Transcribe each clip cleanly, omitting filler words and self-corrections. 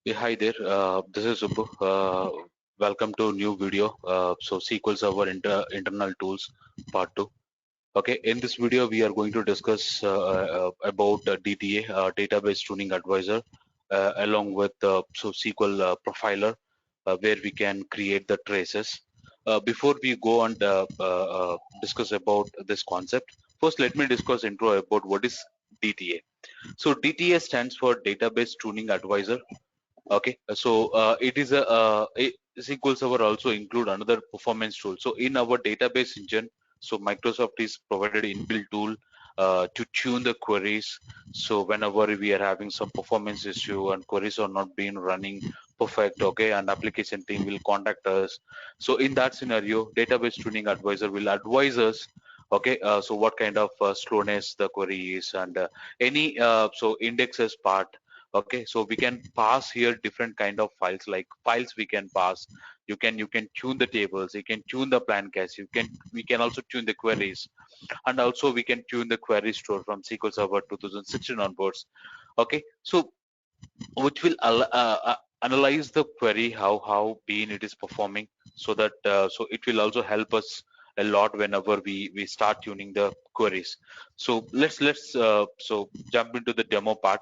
Yeah, hi there. This is Subbu. Welcome to new video. So SQL Server internal tools part 2. Okay, in this video we are going to discuss about DTA, database tuning advisor, along with SQL profiler, where we can create the traces. Before we go on discuss about this concept, first let me discuss intro about what is DTA. So DTA stands for Database Tuning Advisor. Okay, so it is SQL Server also include another performance tool. So in our database engine, so Microsoft is provided inbuilt tool to tune the queries. So whenever we are having some performance issue and queries are not being running perfect, okay, and application team will contact us. So in that scenario, database tuning advisor will advise us. Okay, so what kind of slowness the query is and any so indexes part. Okay, so we can pass here different kind of files, like files we can pass. You can tune the tables, you can tune the plan cache, we can also tune the queries, and also we can tune the query store from SQL Server 2016 onwards. Okay, so which will analyze the query, how being it is performing, so that so it will also help us a lot whenever we start tuning the queries. So let's so jump into the demo part.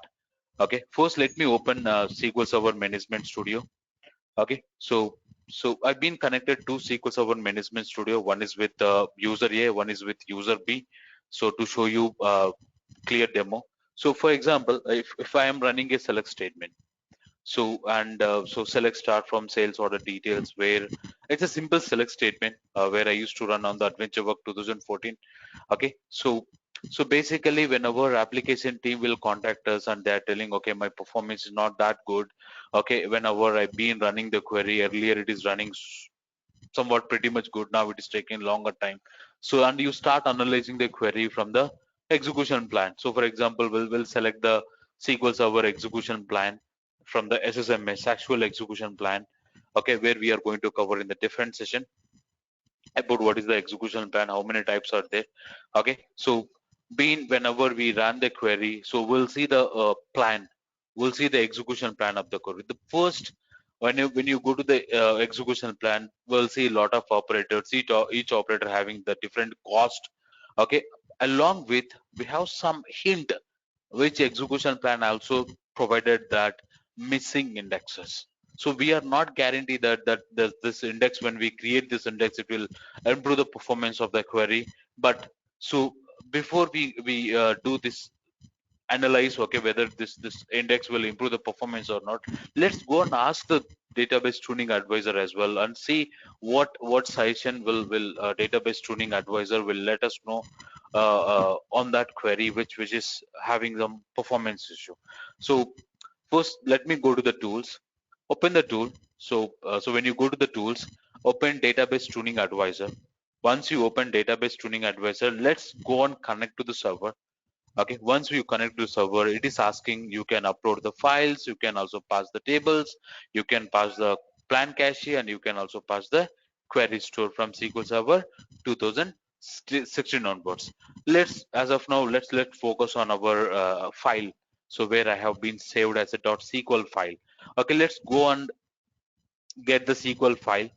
Okay, first let me open SQL Server Management Studio. Okay, so I've been connected to SQL Server Management Studio. One is with user A, one is with user B. So to show you clear demo. So for example, if I am running a select statement, so and so select start from sales order details, where it's a simple select statement where I used to run on the Adventure Work 2014. Okay, so basically whenever application team will contact us and they're telling, okay, my performance is not that good. Okay, whenever I've been running the query earlier, it is running somewhat pretty much good, now it is taking longer time. So and you start analyzing the query from the execution plan. So for example, we'll select the SQL Server execution plan from the SSMS actual execution plan. Okay, where we are going to cover in the different session about what is the execution plan, how many types are there. Okay, so being whenever we run the query, so we'll see the plan, we'll see the execution plan of the query. The first, when you go to the execution plan, we'll see a lot of operators, each operator having the different cost. Okay, along with we have some hint which execution plan also provided that missing indexes. So we are not guaranteed that this index, when we create this index, it will improve the performance of the query. But so before we do this analyze, okay, whether this index will improve the performance or not, let's go and ask the database tuning advisor as well and see what suggestion will database tuning advisor will let us know on that query which is having some performance issue. So first let me go to the tools, open the tool. So when you go to the tools, open database tuning advisor. Once you open database tuning advisor, let's go and connect to the server. Okay, once you connect to server, it is asking, you can upload the files, you can also pass the tables, you can pass the plan cache, and you can also pass the query store from SQL Server 2016 onwards. Let's, as of now, let's focus on our file. So where I have been saved as a .sql file. Okay, let's go and get the SQL file.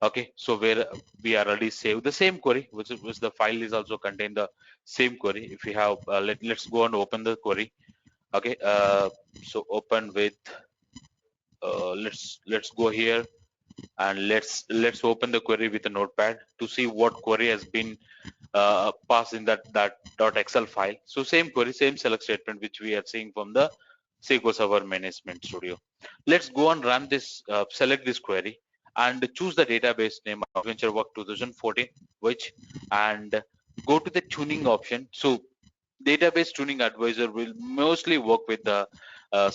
Okay, so where we already saved the same query, which the file is also contain the same query. If we have let's go and open the query. Okay, so open with let's go here, and let's open the query with a notepad to see what query has been passed in that .xl file. So same query, same select statement which we are seeing from the SQL Server Management Studio. Let's go and run this, select this query and choose the database name Adventure Work 2014, which, and go to the tuning option. So database tuning advisor will mostly work with the uh,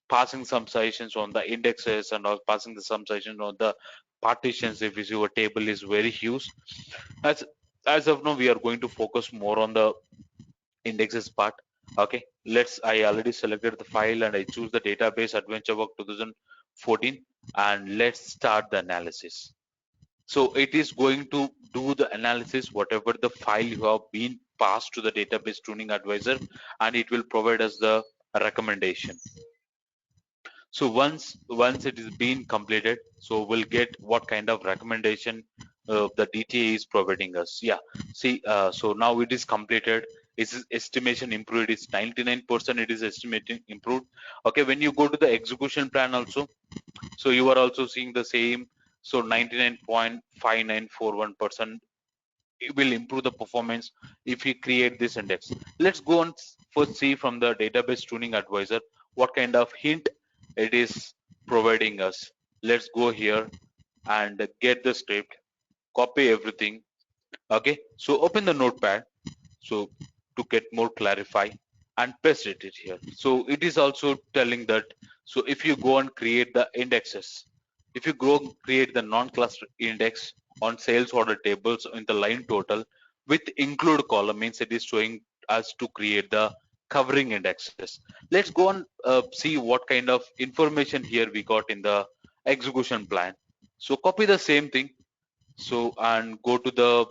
passing some suggestions on the indexes and also passing the some suggestions on the partitions if your table is very huge. as as of now, we are going to focus more on the indexes part. Okay, I already selected the file and I choose the database Adventure Work 2014, and let's start the analysis. So it is going to do the analysis whatever the file you have been passed to the database tuning advisor, and it will provide us the recommendation. So once it is being completed, so we'll get what kind of recommendation the DTA is providing us. Yeah, see, so now it is completed. Is estimation improved? It's 99%. It is estimating improved. Okay, when you go to the execution plan also, so you are also seeing the same. So 99.5941% it will improve the performance if we create this index. Let's go and first see from the database tuning advisor what kind of hint it is providing us. Let's go here and get the script, copy everything. Okay, so open the notepad, so to get more clarify, and paste it here. So it is also telling that, so if you go and create the indexes, if you go create the non-cluster index on sales order tables in the line total with include column, means it is showing us to create the covering indexes. Let's go and see what kind of information here we got in the execution plan. So copy the same thing, so and go to the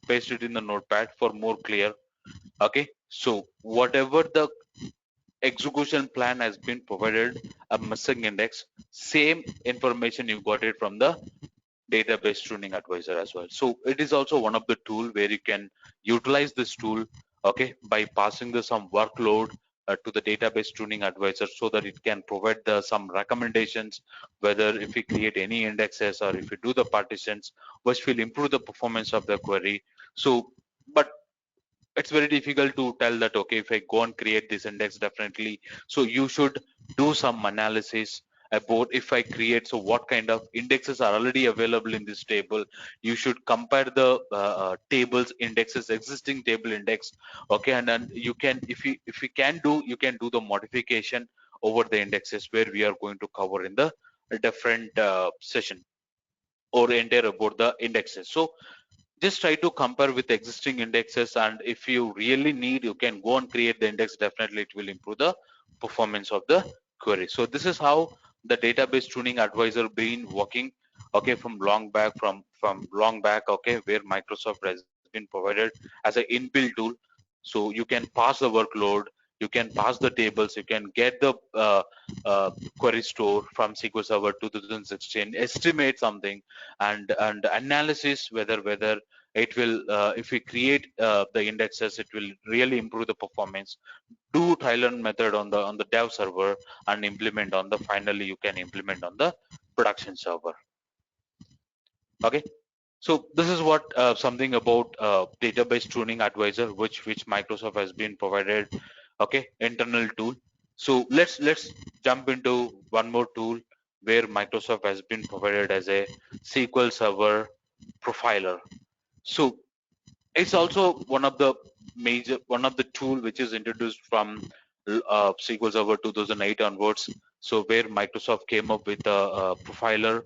paste it in the notepad for more clear. Okay, so whatever the execution plan has been provided a missing index, same information you got it from the database tuning advisor as well. So it is also one of the tool where you can utilize this tool, okay, by passing the some workload to the database tuning advisor, so that it can provide the some recommendations, whether if we create any indexes or if we do the partitions, which will improve the performance of the query. So but it's very difficult to tell that, okay, if I go and create this index, definitely, so you should do some analysis about if I create, so what kind of indexes are already available in this table. You should compare the tables indexes, existing table index, okay, and then you can, if you can do, you can do the modification over the indexes, where we are going to cover in the different session or entire about the indexes. So just try to compare with existing indexes, and if you really need, you can go and create the index. Definitely it will improve the performance of the query. So this is how the database tuning advisor been working, okay, from long back, from long back, okay, where Microsoft has been provided as an inbuilt tool. So you can pass the workload, you can pass the tables, you can get the query store from SQL Server 2016, estimate something, and analysis whether it will, if we create the indexes, it will really improve the performance. Do Thailand method on the dev server and implement on the, finally you can implement on the production server. Okay, so this is what something about database tuning advisor, which Microsoft has been provided, okay, internal tool. So let's jump into one more tool where Microsoft has been provided as a SQL Server profiler. So it's also one of the tool which is introduced from SQL Server 2008 onwards. So where Microsoft came up with a profiler,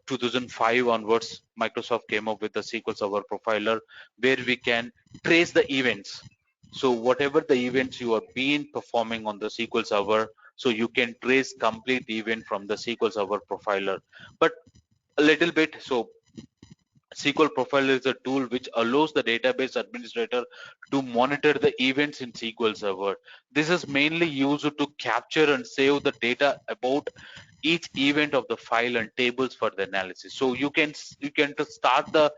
2005 onwards, Microsoft came up with the SQL Server profiler, where we can trace the events. So whatever the events you are being performing on the SQL Server, so you can trace complete event from the SQL Server profiler. But a little bit, so SQL Profiler is a tool which allows the database administrator to monitor the events in SQL Server. This is mainly used to capture and save the data about each event of the file and tables for the analysis. So you can just start the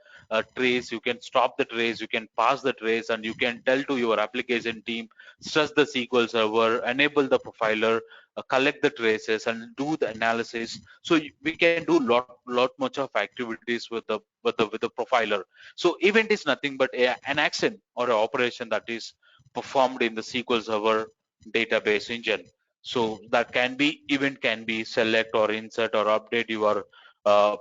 trace, you can stop the trace, you can pass the trace, and you can tell to your application team, stress the SQL Server, enable the profiler, collect the traces, and do the analysis. So we can do lot much of activities with the profiler. So event is nothing but an action or an operation that is performed in the SQL Server database engine. So that can be, event can be select or insert or update your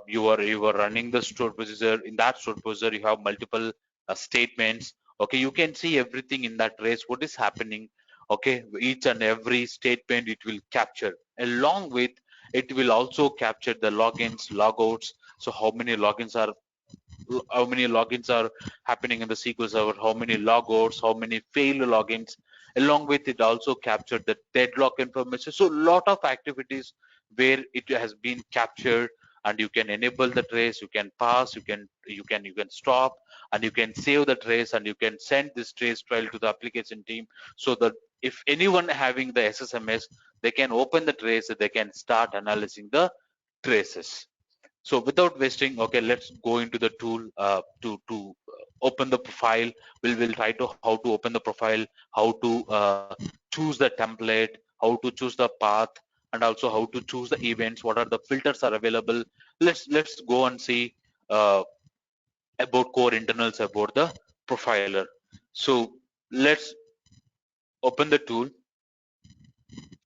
you are running the stored procedure. In that stored procedure you have multiple statements. Okay, you can see everything in that trace, what is happening. Okay, each and every statement it will capture, along with it will also capture the logins, logouts. So how many logins are happening in the SQL Server, how many logouts, how many failed logins. Along with it also captured the deadlock information. So lot of activities where it has been captured and you can enable the trace, you can pass, you can stop, and you can save the trace, and you can send this trace file to the application team, so that if anyone having the SSMS, they can open the trace, they can start analyzing the traces. So without wasting, okay, let's go into the tool to open the profile. We'll try to how to open the profile, how to choose the template, how to choose the path, and also how to choose the events, what are the filters are available. Let's go and see uh, about core internals about the profiler. So let's open the tool.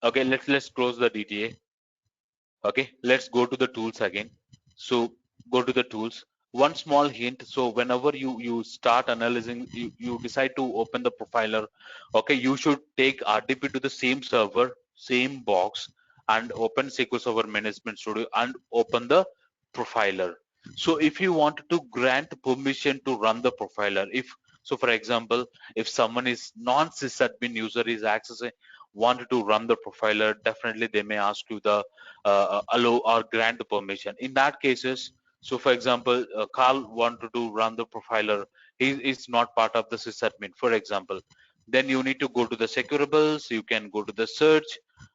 Okay, let's close the DTA. Okay, let's go to the tools again. So go to the tools. One small hint, so whenever you start analyzing, you decide to open the profiler, okay, you should take RDP to the same server, same box, and open SQL Server Management Studio and open the profiler. So if you want to grant permission to run the profiler, if so, for example, if someone is non-sysadmin user is accessing, wanted to run the profiler, definitely they may ask you the allow or grant the permission. In that cases, so for example, Carl wanted to run the profiler, he is not part of the sysadmin, for example. Then you need to go to the securables, you can go to the search.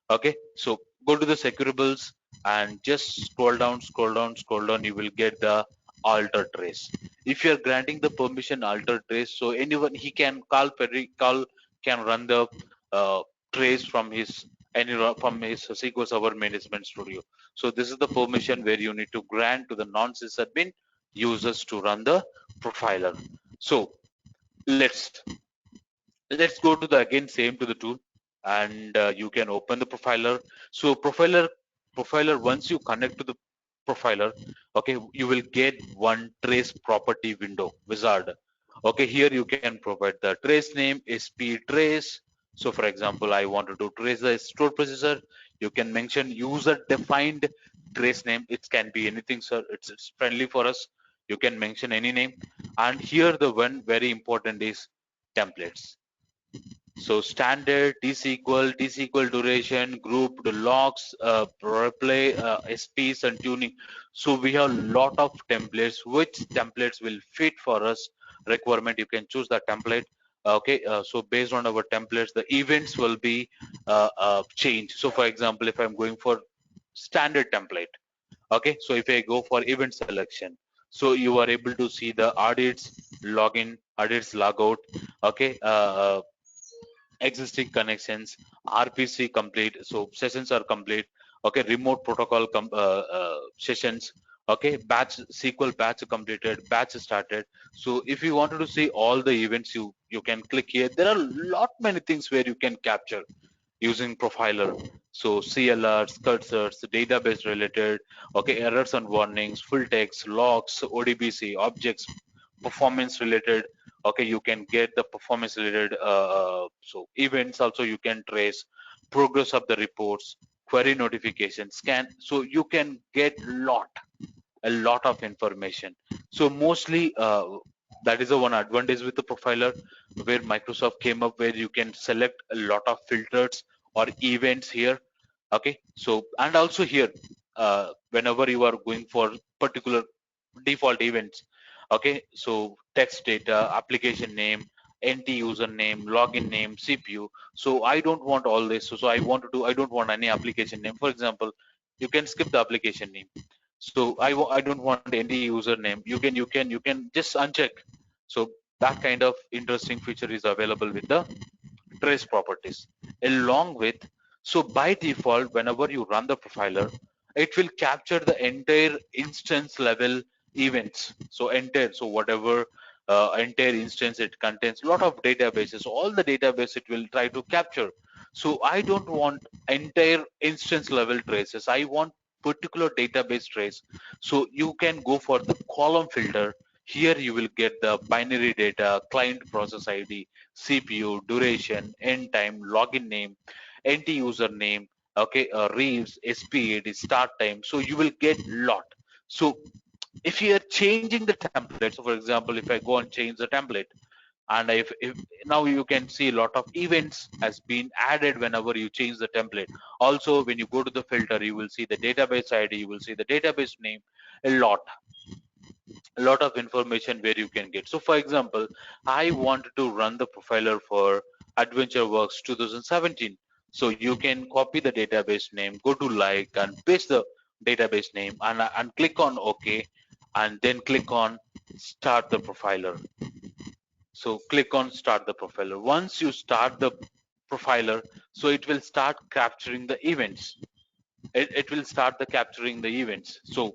Okay, so go to the securables and just scroll down, scroll down, scroll down, you will get the alter trace. If you are granting the permission alter trace, so anyone, he can, Carl can run the uh, trace from his from his SQL Server Management Studio. So this is the permission where you need to grant to the non-sysadmin users to run the profiler. So let's go to the again same to the tool, and you can open the profiler. So profiler once you connect to the profiler, okay, you will get one trace property window wizard. Okay, here you can provide the trace name sp trace. So for example, I wanted to trace the store processor, you can mention user defined trace name, it can be anything, sir, it's friendly for us, you can mention any name. And here the one very important is templates. So standard, T-SQL duration, grouped logs, replay, SPs and tuning. So we have lot of templates. Which templates will fit for us requirement? You can choose the template. Okay, so based on our templates, the events will be changed. So for example, if I'm going for standard template, okay, so if I go for event selection, so you are able to see the audits, login, audits, logout. Okay, existing connections, RPC complete, so sessions are complete. Okay, remote protocol sessions. Okay, batch SQL batch completed, batch started. So if you wanted to see all the events, you can click here. There are lot many things where you can capture using profiler. So CLRs, cursors, database related, okay, errors and warnings, full text, logs, ODBC, objects, performance related. Okay, you can get the performance related so events also you can trace, progress of the reports, query notifications, scan. So you can get a lot of information. So mostly that is the one advantage with the profiler, where Microsoft came up where you can select a lot of filters or events here. Okay, so and also here whenever you are going for particular default events, okay, so text data, application name, NT username, login name, CPU. So I don't want all this, so I don't want any application name, for example. You can skip the application name. So I don't want any username, you can just uncheck. So that kind of interesting feature is available with the trace properties, along with, so by default whenever you run the profiler, it will capture the entire instance level events. So entire, so whatever entire instance, it contains a lot of databases, all the database it will try to capture. So I don't want entire instance level traces, I want particular database trace. So you can go for the column filter. Here you will get the binary data, client process ID, CPU, duration, end time, login name, NT user name, okay, Reeves, SPAD, start time. So you will get lot. So if you are changing the template, so for example, if I go and change the template, And if now you can see a lot of events has been added whenever you change the template. Also, when you go to the filter, you will see the database ID, you will see the database name, a lot of information where you can get. So for example, I wanted to run the profiler for Adventure Works 2017. So you can copy the database name, go to like and paste the database name, and click on OK, and then click on start the profiler. So click on start the profiler. Once you start the profiler, so it will start capturing the events. It will start the capturing the events. So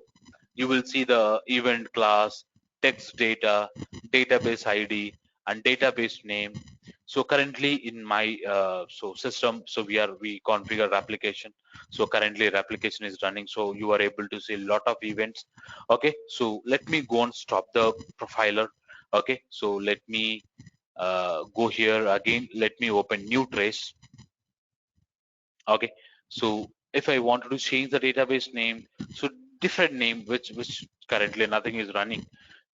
you will see the event class, text data, database ID, and database name. So currently in my system, so we configure application. So currently our application is running. So you are able to see a lot of events. Okay, so let me go and stop the profiler. Okay, so let me go here again. Let me open new trace. Okay, so if I wanted to change the database name, so different name which currently nothing is running.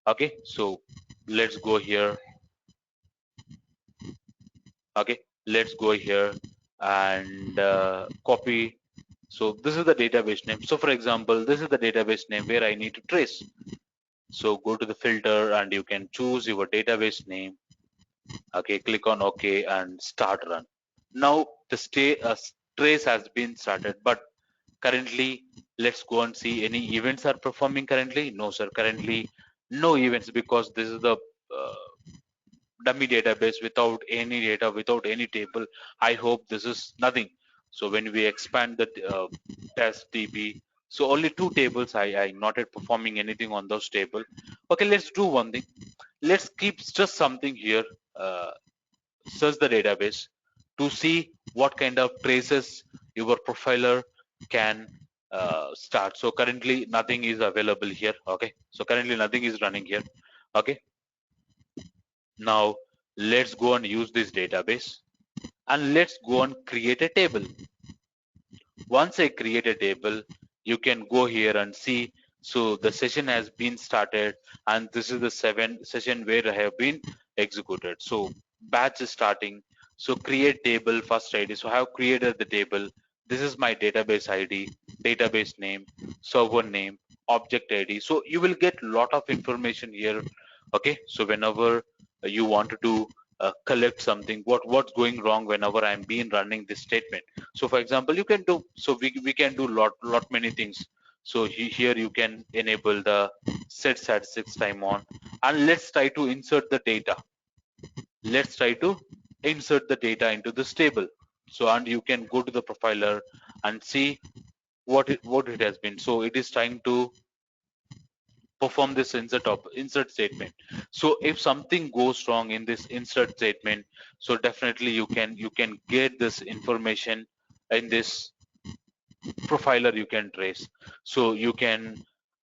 Okay, so let's go here. Okay, let's go here and copy. So this is the database name. So for example, this is the database name where I need to trace. So go to the filter and you can choose your database name. Okay, click on OK and start run. Now the trace has been started, but currently let's go and see any events are performing currently. No sir, currently no events, because this is the dummy database without any data, without any table. I hope this is nothing. So when we expand the test db, so only two tables, I not yet performing anything on those table. Okay, let's do one thing. Let's keep just something here, search the database to see what kind of traces your profiler can start. So currently nothing is available here. Okay, so currently nothing is running here. Okay, now let's go and use this database, and let's go and create a table. Once I create a table, you can go here and see. So the session has been started, and this is the session where I have been executed. So batch is starting. So create table first ID. So I have created the table. This is my database ID, database name, server name, object ID. So you will get lot of information here. Okay, so whenever you want to do collect something, what's going wrong whenever I'm been running this statement. So for example, you can do, so we can do lot many things. So here you can enable the set statistics time on, and let's try to insert the data. Let's try to insert the data into this table. So, and you can go to the profiler and see what it has been. So it is trying to perform this insert statement. So if something goes wrong in this insert statement, so definitely you can get this information in this profiler. You can trace. So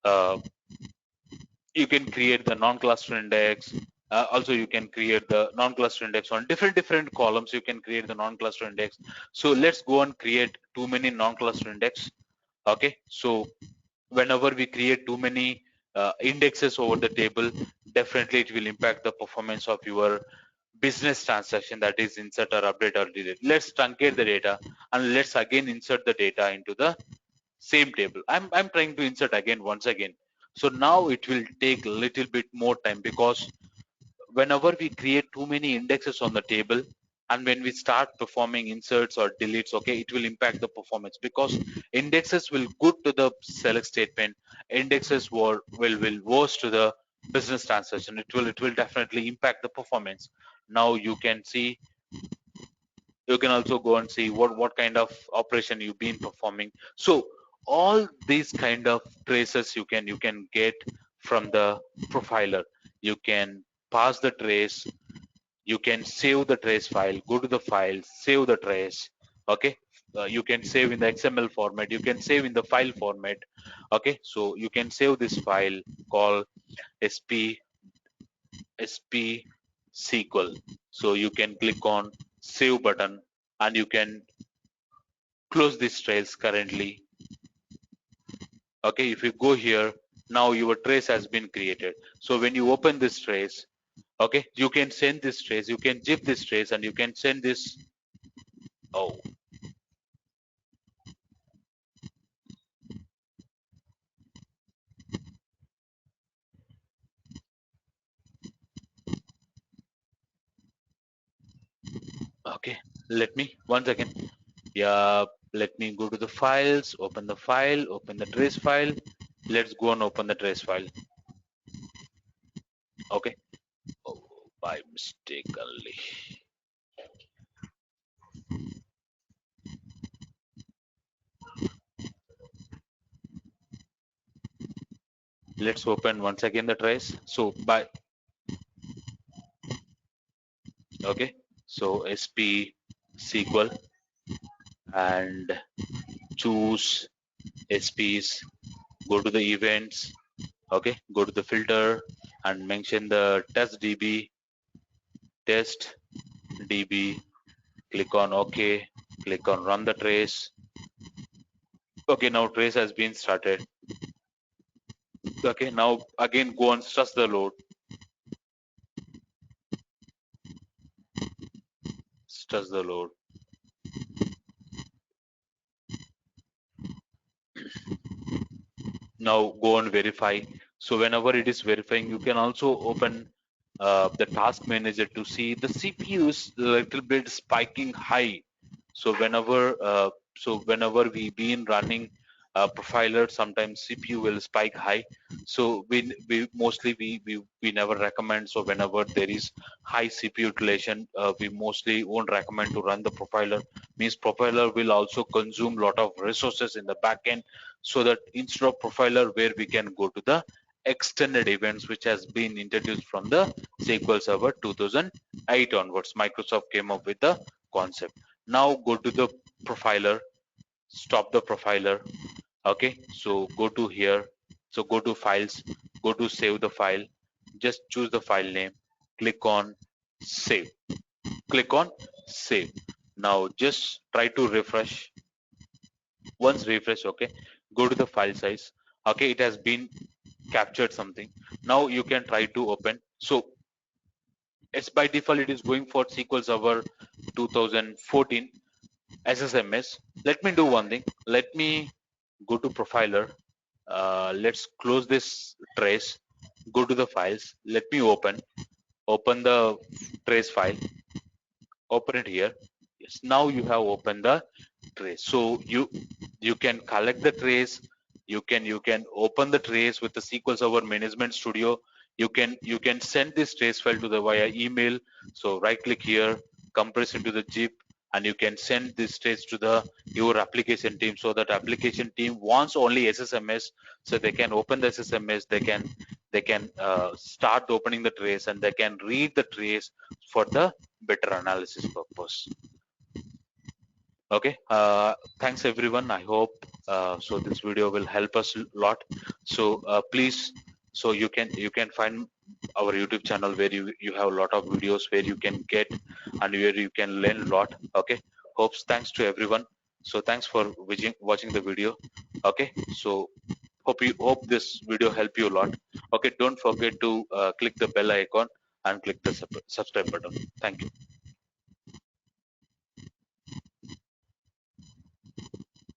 uh, you can create the non-cluster index. Also you can create the non-cluster index on different columns. You can create the non-cluster index. So let's go and create too many non-cluster index. Okay, so whenever we create too many indexes over the table, definitely it will impact the performance of your business transaction, that is insert or update or delete. Let's truncate the data, and let's again insert the data into the same table. I'm trying to insert again once again. So now it will take a little bit more time, because whenever we create too many indexes on the table, and when we start performing inserts or deletes, okay, it will impact the performance, because indexes will good to the select statement, indexes will worse to the business transaction. It will definitely impact the performance. Now you can see, you can also go and see what kind of operation you've been performing. So all these kind of traces you can get from the profiler. You can pass the trace, you can save the trace file, go to the file, save the trace. Okay, you can save in the xml format, you can save in the file format. Okay, so you can save this file called sp SQL. So you can click on save button, and you can close these trails currently. Okay, if you go here, now your trace has been created. So when you open this trace, Okay, you can send this trace, you can zip this trace, and you can send this. Oh, okay, let me once again. Yeah, let me go to the files, open the file, open the trace file. Let's go and open the trace file. Okay. Oh, by mistake only. Let's open once again the trace. So by okay. So SP SQL and choose SPs. Go to the events. Okay. Go to the filter and mention the test DB. Click on OK. Click on run the trace. Okay. Now trace has been started. Okay. Now again go and stress the load. Stress the load. Now go and verify. So whenever it is verifying, you can also open the task manager to see the CPU is a little bit spiking high. So whenever we been running profiler, sometimes CPU will spike high. So we mostly we never recommend. So whenever there is high CPU utilization, we mostly won't recommend to run the profiler. Means profiler will also consume lot of resources in the backend. So that instead of profiler, where we can go to the extended events, which has been introduced from the SQL Server 2008 onwards. Microsoft came up with the concept. Now go to the profiler, stop the profiler. Okay, so go to here. So go to files, go to save the file. Just choose the file name, click on save, click on save. Now just try to refresh. Once refresh, okay, go to the file size. Okay, it has been captured something. Now you can try to open. So it's by default it is going for SQL Server 2014 SSMS. Let me do one thing. Let me go to profiler. Let's close this trace. Go to the files. Let me open the trace file. Open it here. Yes, now you have opened the trace. So you can collect the trace. You can open the trace with the SQL Server Management Studio. You can send this trace file to the via email. So right click here, compress into the zip, and you can send this trace to the your application team. So that application team wants only SSMS, so they can open the SSMS. They can start opening the trace, and they can read the trace for the better analysis purpose. Okay, thanks everyone. I hope so this video will help us a lot. So please, so you can find our YouTube channel, where you have a lot of videos where you can get and where you can learn a lot. Okay, hopes thanks to everyone. So thanks for watching the video. Okay, so hope this video help you a lot. Okay, don't forget to click the bell icon and click the subscribe button. Thank you.